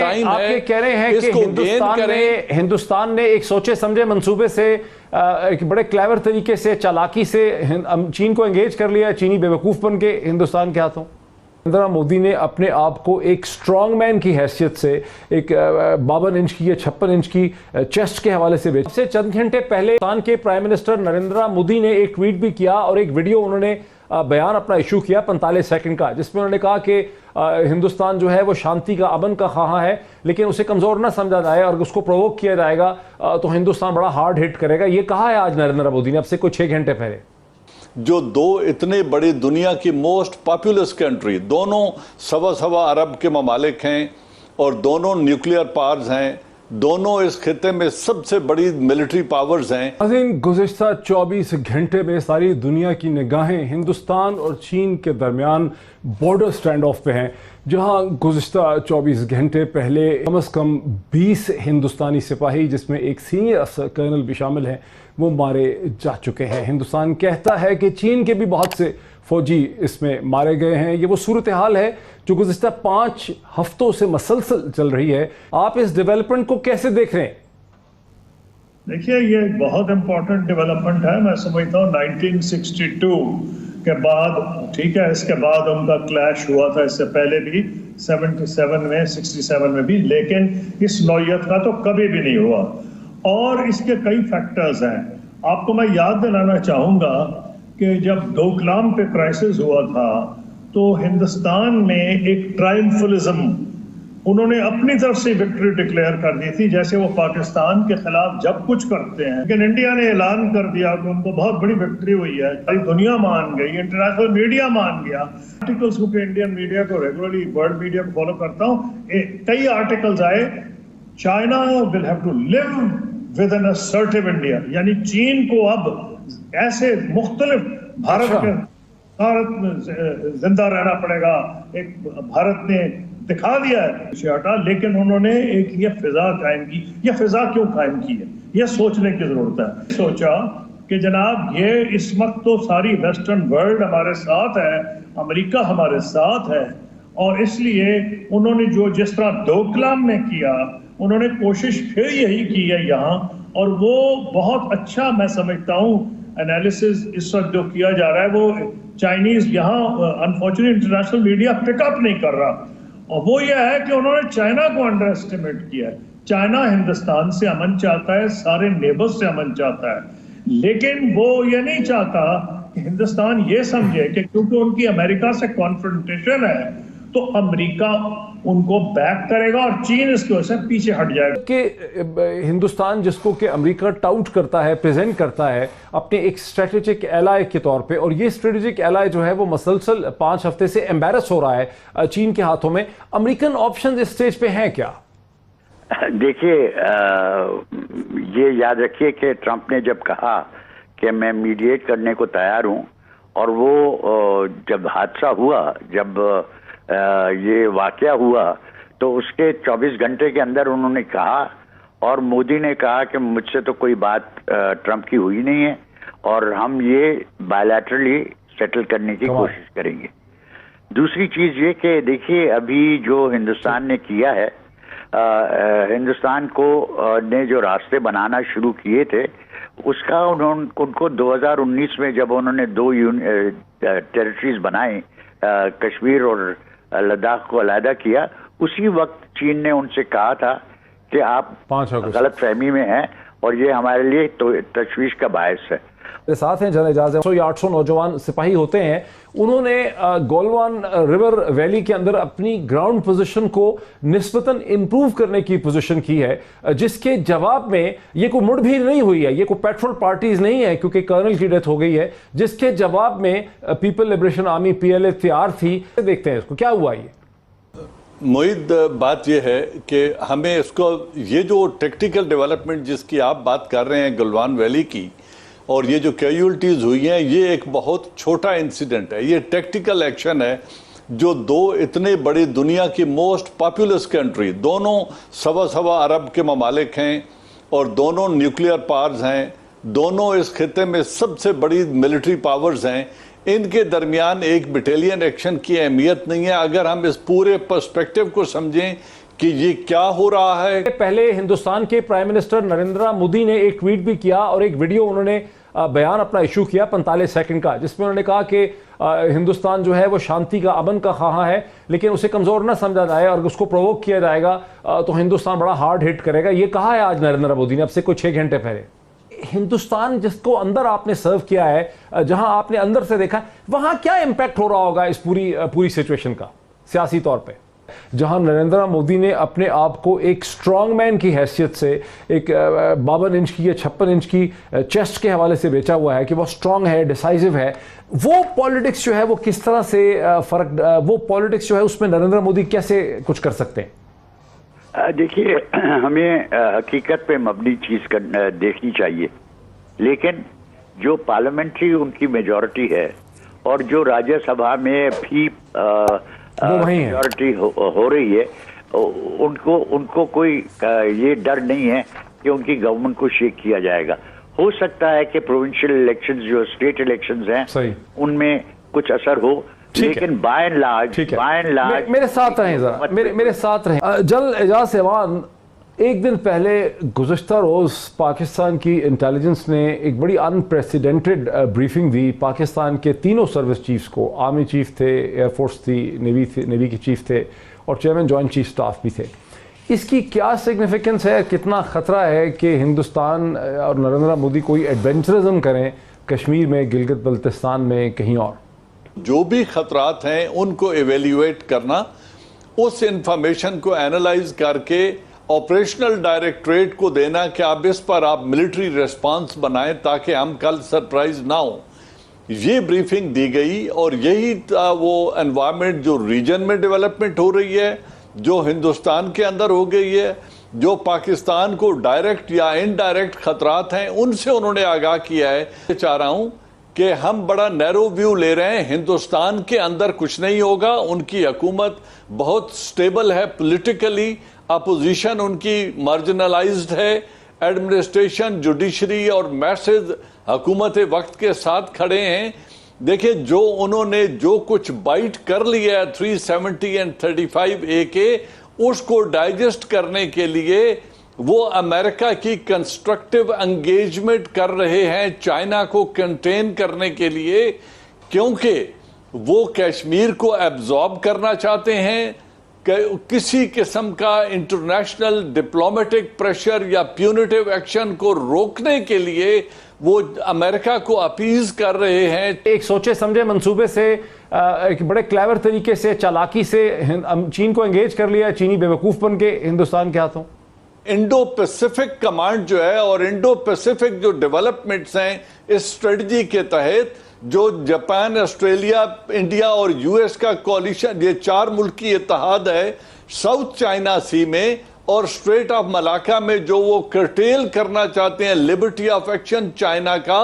Time है। ये कह रहे हैं कि हिंदुस्तान ने एक सोचे समझे मंसूबे से एक बड़े क्लेवर तरीके से चालाकी से चीन को एंगेज कर लिया, चीनी बेवकूफ बन के हिंदुस्तान के हाथों। नरेंद्र मोदी ने अपने आप को एक स्ट्रॉन्ग मैन की हैसियत से एक 52 इंच की या 56 इंच की चेस्ट के हवाले से बेचा। चंद घंटे पहले हिंदुस्तान के प्राइम मिनिस्टर नरेंद्र मोदी ने एक ट्वीट भी किया और एक वीडियो उन्होंने बयान अपना इशू किया 45 सेकंड का, जिसमें उन्होंने कहा कि हिंदुस्तान जो है वो शांति का, अमन का ख्वाह है, लेकिन उसे कमज़ोर ना समझा जाए और उसको प्रोवोक किया जाएगा तो हिंदुस्तान बड़ा हार्ड हिट करेगा। ये कहा है आज नरेंद्र मोदी ने, अब से कुछ 6 घंटे पहले। जो दो इतने बड़ी दुनिया की मोस्ट पॉपुलस कंट्री, दोनों सवा अरब के ममालिक हैं और दोनों न्यूक्लियर पावर्स हैं, दोनों इस खिते में सबसे बड़ी मिलिट्री पावर्स हैं। गुज़िश्ता 24 घंटे में सारी दुनिया की निगाहें हिंदुस्तान और चीन के दरमियान बॉर्डर स्टैंड ऑफ पे हैं, जहां गुज़िश्ता 24 घंटे पहले कम से कम 20 हिंदुस्तानी सिपाही, जिसमें एक सीनियर कर्नल भी शामिल हैं, वो मारे जा चुके हैं। हिंदुस्तान कहता है कि चीन के भी बहुत से फौजी इसमें मारे गए हैं। ये वो सूरत हाल है जो गुज़िश्ता 5 हफ्तों से मसलसल चल रही है। आप इस डेवलपमेंट को कैसे देख रहे हैं? देखिए, ये बहुत इंपॉर्टेंट डेवलपमेंट है। मैं समझता हूँ 1962 के बाद, ठीक है, इसके बाद उनका क्लैश हुआ था, इससे पहले भी 77 में, 67 में भी, लेकिन इस नौयत का तो कभी भी नहीं हुआ। और इसके कई फैक्टर्स हैं। आपको मैं याद दिलाना चाहूँगा कि जब डोकलाम पे क्राइसिस हुआ था तो हिंदुस्तान ने एक ट्रायम्फलिज्म, उन्होंने अपनी तरफ से विक्ट्री डिक्लेयर कर दी थी, जैसे वो पाकिस्तान के खिलाफ जब कुछ करते हैं। लेकिन इंडिया ने ऐलान कर दिया कि उनको बहुत बड़ी विक्ट्री हुई है, सारी दुनिया मान गई, इंटरनेशनल मीडिया मान गया। आर्टिकल्स को, इंडियन मीडिया को रेगुलरली, वर्ल्ड मीडिया को फॉलो करता हूँ, कई आर्टिकल्स आए, China will have to live with an assertive India, यानी चीन को अब ऐसे मुख्तलिफ भारत में जिंदा रहना पड़ेगा। एक भारत ने दिखा दिया है हटा, लेकिन उन्होंने एक ये फिजा कायम की। ये फिजा क्यों कायम की है, ये सोचने की जरूरत है। सोचा कि जनाब, ये इस वक्त तो सारी वेस्टर्न वर्ल्ड हमारे साथ है, अमेरिका हमारे साथ है, और इसलिए उन्होंने जो जिस तरह डोकलाम में किया, उन्होंने कोशिश फिर यही की है यहाँ, और वो बहुत अच्छा मैं समझता हूँ एनालिसिस इस वक्त जो किया जा रहा है, वो चाइनीज यहाँ अनफॉर्चुनेटली इंटरनेशनल मीडिया पिकअप नहीं कर रहा, और वो ये है कि उन्होंने चाइना को अंडर एस्टिमेट किया है। चाइना हिंदुस्तान से अमन चाहता है, सारे नेबर्स से अमन चाहता है, लेकिन वो ये नहीं चाहता कि हिंदुस्तान ये समझे कि क्योंकि उनकी अमेरिका से कॉन्फ्रंटेशन है तो अमेरिका उनको बैक करेगा और चीन इसकी वजह से पीछे हट जाएगा। कि हिंदुस्तान, जिसको कि अमेरिका टाउट करता है, प्रेजेंट करता है अपने एक स्ट्रेटेजिक एलाय के तौर पे, और ये स्ट्रेटेजिक एलाय जो है वो मसलसल 5 हफ्ते से एम्बैरस हो रहा है चीन के हाथों में। अमेरिकन ऑप्शन इस स्टेज पे हैं क्या? देखिए, ये याद रखिए कि ट्रंप ने जब कहा कि मैं मीडिएट करने को तैयार हूं, और वो जब हादसा हुआ, जब ये वाकया हुआ, तो उसके 24 घंटे के अंदर उन्होंने कहा, और मोदी ने कहा कि मुझसे तो कोई बात ट्रंप की हुई नहीं है और हम ये बायलैटरली सेटल करने की कोशिश करेंगे। दूसरी चीज ये कि देखिए, अभी जो हिंदुस्तान ने किया है, हिंदुस्तान को ने जो रास्ते बनाना शुरू किए थे, उसका उनको 2019 में जब उन्होंने 2 टेरिटरीज बनाए, कश्मीर और लद्दाख को अलहदा किया, उसी वक्त चीन ने उनसे कहा था कि आप गलत फहमी में हैं और ये हमारे लिए तो तशवीश का बायस है। मेरे साथ हैं जनरल एजाज, 800 नौजवान सिपाही होते हैं। उन्होंने गोलवान रिवर वैली के अंदर अपनी ग्राउंड पोजीशन को निस्बतन इंप्रूव करने की पोजीशन की है, जिसके जवाब में ये कोई मुठभेड़ नहीं हुई है, ये कोई पेट्रोल पार्टीज नहीं है क्योंकि कर्नल की डेथ हो गई है, जिसके जवाब में पीपल लिबरेशन आर्मी PLA तैयार थी। देखते हैं इसको क्या हुआ। ये मोहित, बात यह है कि हमें इसको, ये जो टेक्निकल डेवलपमेंट जिसकी आप बात कर रहे हैं गलवान वैली की, और ये जो कैजुअल्टीज हुई हैं, ये एक बहुत छोटा इंसिडेंट है। ये टेक्टिकल एक्शन है जो दो इतने बड़ी दुनिया की मोस्ट पॉपुलस कंट्री, दोनों सवा अरब के ममालिक हैं और दोनों न्यूक्लियर पावर्स हैं, दोनों इस खिते में सबसे बड़ी मिलिट्री पावर्स हैं, इनके दरमियान एक बटालियन एक्शन की अहमियत नहीं है। अगर हम इस पूरे पर्सपेक्टिव को समझें कि ये क्या हो रहा है। पहले हिंदुस्तान के प्राइम मिनिस्टर नरेंद्र मोदी ने एक ट्वीट भी किया और एक वीडियो उन्होंने बयान अपना इशू किया 45 सेकंड का, जिसमें उन्होंने कहा कि हिंदुस्तान जो है वो शांति का, अमन का ख़्वाह है, लेकिन उसे कमज़ोर ना समझा जाए और उसको प्रोवोक किया जाएगा तो हिंदुस्तान बड़ा हार्ड हिट करेगा। ये कहा है आज नरेंद्र मोदी ने, अब से कुछ 6 घंटे पहले। हिंदुस्तान जिसको अंदर आपने सर्व किया है, जहां आपने अंदर से देखा, वहां क्या इंपैक्ट हो रहा होगा इस पूरी सिचुएशन का सियासी तौर पे, जहां नरेंद्र मोदी ने अपने आप को एक स्ट्रॉन्ग मैन की हैसियत से एक 52 इंच की या 56 इंच की चेस्ट के हवाले से बेचा हुआ है कि वो स्ट्रॉन्ग है, डिसाइसिव है। वो पॉलिटिक्स जो है वो किस तरह से वो पॉलिटिक्स जो है उसमें नरेंद्र मोदी कैसे कुछ कर सकते हैं? देखिए, हमें हकीकत पे मबनी चीज देखनी चाहिए, लेकिन जो पार्लियामेंट्री उनकी मेजॉरिटी है और जो राज्यसभा में भी मेजॉरिटी हो रही है, उनको कोई ये डर नहीं है कि उनकी गवर्नमेंट को शेक किया जाएगा। हो सकता है कि प्रोविंशियल इलेक्शंस, जो स्टेट इलेक्शंस हैं, उनमें कुछ असर हो, लेकिन बाय एंड लार्ज मेरे साथ रहें जरा, मेरे साथ रहें। जल एजाज एवान, एक दिन पहले गुज़श्ता रोज़ पाकिस्तान की इंटेलिजेंस ने एक बड़ी अनप्रेसिडेंटेड ब्रीफिंग दी पाकिस्तान के तीनों सर्विस चीफ्स को। आर्मी चीफ थे, एयरफोर्स थी, नेवी के चीफ थे और चेयरमैन जॉइंट चीफ स्टाफ भी थे। इसकी क्या सिग्निफिकेंस है, कितना ख़तरा है कि हिंदुस्तान और नरेंद्र मोदी कोई एडवेंचरिज्म करें कश्मीर में, गिलगित बल्तिस्तान में, कहीं और? जो भी खतरात हैं उनको एवेल्यूएट करना, उस इंफॉर्मेशन को एनालाइज करके ऑपरेशनल डायरेक्टरेट को देना कि आप इस पर आप मिलिट्री रिस्पांस बनाएं ताकि हम कल सरप्राइज ना हो। ये ब्रीफिंग दी गई और यही वो एनवायरनमेंट जो रीजन में डेवलपमेंट हो रही है, जो हिंदुस्तान के अंदर हो गई है, जो पाकिस्तान को डायरेक्ट या इनडायरेक्ट खतरात हैं, उनसे उन्होंने आगाह किया है। चाह रहा हूं कि हम बड़ा नैरो व्यू ले रहे हैं, हिंदुस्तान के अंदर कुछ नहीं होगा, उनकी हुकूमत बहुत स्टेबल है पॉलिटिकली, अपोजिशन उनकी मार्जिनलाइज्ड है, एडमिनिस्ट्रेशन, जुडिशरी और मैसेज हुकूमत वक्त के साथ खड़े हैं। देखिए, जो उन्होंने जो कुछ बाइट कर लिया है 370 एंड 35A के, उसको डाइजेस्ट करने के लिए वो अमेरिका की कंस्ट्रक्टिव एंगेजमेंट कर रहे हैं चाइना को कंटेन करने के लिए, क्योंकि वो कश्मीर को एब्जॉर्ब करना चाहते हैं। किसी किस्म का इंटरनेशनल डिप्लोमेटिक प्रेशर या प्यूनिटिव एक्शन को रोकने के लिए वो अमेरिका को अपीज कर रहे हैं। एक सोचे समझे मंसूबे से, एक बड़े क्लेवर तरीके से, चालाकी से चीन को एंगेज कर लिया, चीनी बेवकूफ बन के हिंदुस्तान के हाथों। इंडो पैसिफिक कमांड जो है और इंडो पैसिफिक जो डेवलपमेंट्स हैं, इस स्ट्रेटजी के तहत जो जापान, ऑस्ट्रेलिया, इंडिया और यूएस का कोलिशन, ये 4 मुल्क की इत्तेहाद है साउथ चाइना सी में और स्ट्रेट ऑफ मलाका में, जो वो कर्टेल करना चाहते हैं लिबर्टी ऑफ एक्शन चाइना का,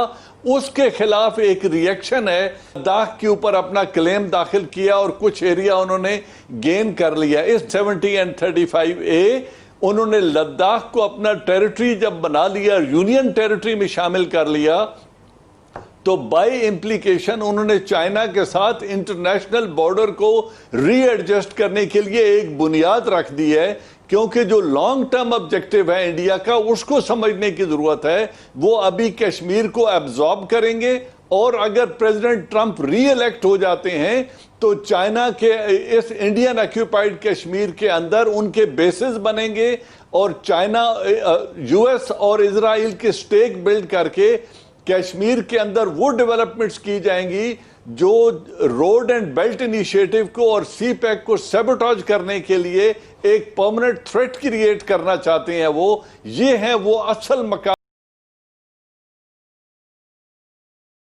उसके खिलाफ एक रिएक्शन है। लद्दाख के ऊपर अपना क्लेम दाखिल किया और कुछ एरिया उन्होंने गेन कर लिया। इस 70 एंड 35A उन्होंने लद्दाख को अपना टेरिटरी जब बना लिया, यूनियन टेरिटरी में शामिल कर लिया, तो बाय इम्प्लीकेशन उन्होंने चाइना के साथ इंटरनेशनल बॉर्डर को रीएडजस्ट करने के लिए एक बुनियाद रख दी है। क्योंकि जो लॉन्ग टर्म ऑब्जेक्टिव है इंडिया का, उसको समझने की जरूरत है। वो अभी कश्मीर को एब्जॉर्ब करेंगे और अगर प्रेसिडेंट ट्रंप री इलेक्ट हो जाते हैं तो चाइना के इस इंडियन ऑक्यूपाइड कश्मीर के अंदर उनके बेसिस बनेंगे और चाइना, यूएस और इजराइल के स्टेक बिल्ड करके कश्मीर के अंदर वो डेवलपमेंट्स की जाएंगी जो रोड एंड बेल्ट इनिशिएटिव को और सी पैक को सैबोटेज करने के लिए एक परमानेंट थ्रेट क्रिएट करना चाहते हैं। वो ये है वो असल मकाम।